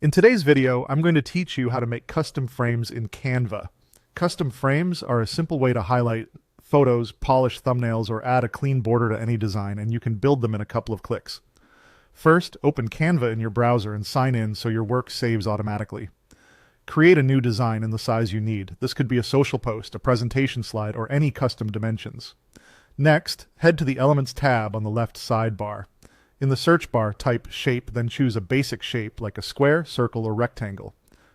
In today's video, I'm going to teach you how to make custom frames in Canva. Custom frames are a simple way to highlight photos, polish thumbnails, or add a clean border to any design, and you can build them in a couple of clicks. First, open Canva in your browser and sign in so your work saves automatically. Create a new design in the size you need. This could be a social post, a presentation slide, or any custom dimensions. Next, head to the Elements tab on the left sidebar. In the search bar, type shape, then choose a basic shape like a square, circle, or rectangle.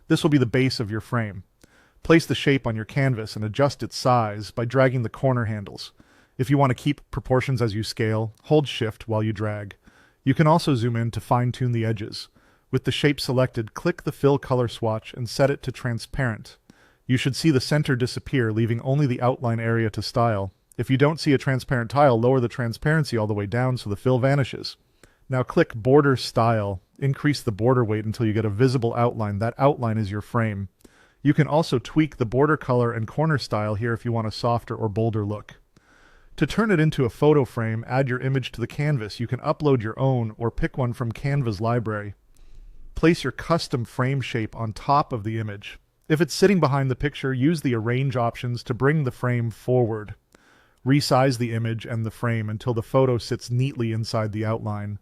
This will be the base of your frame. Place the shape on your canvas and adjust its size by dragging the corner handles. If you want to keep proportions as you scale, hold Shift while you drag. You can also zoom in to fine-tune the edges. With the shape selected, click the Fill Color swatch and set it to transparent. You should see the center disappear, leaving only the outline area to style. If you don't see a transparent tile, lower the transparency all the way down so the fill vanishes. Now click Border Style. Increase the border weight until you get a visible outline. That outline is your frame. You can also tweak the border color and corner style here if you want a softer or bolder look. To turn it into a photo frame, add your image to the canvas. You can upload your own or pick one from Canva's library. Place your custom frame shape on top of the image. If it's sitting behind the picture, use the Arrange options to bring the frame forward. Resize the image and the frame until the photo sits neatly inside the outline.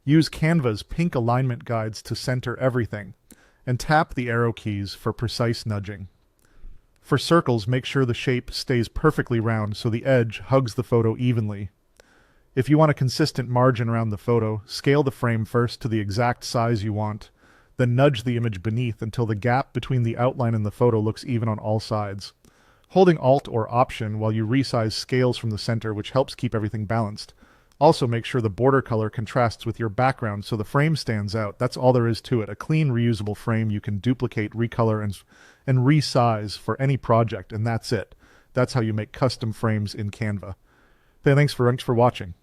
Use Canva's pink alignment guides to center everything, and tap the arrow keys for precise nudging. For circles, make sure the shape stays perfectly round so the edge hugs the photo evenly. If you want a consistent margin around the photo, scale the frame first to the exact size you want, then nudge the image beneath until the gap between the outline and the photo looks even on all sides. Holding Alt or Option while you resize scales from the center, which helps keep everything balanced. Also make sure the border color contrasts with your background so the frame stands out. That's all there is to it. A clean, reusable frame you can duplicate, recolor, and resize for any project, and that's it. That's how you make custom frames in Canva. Thanks for watching.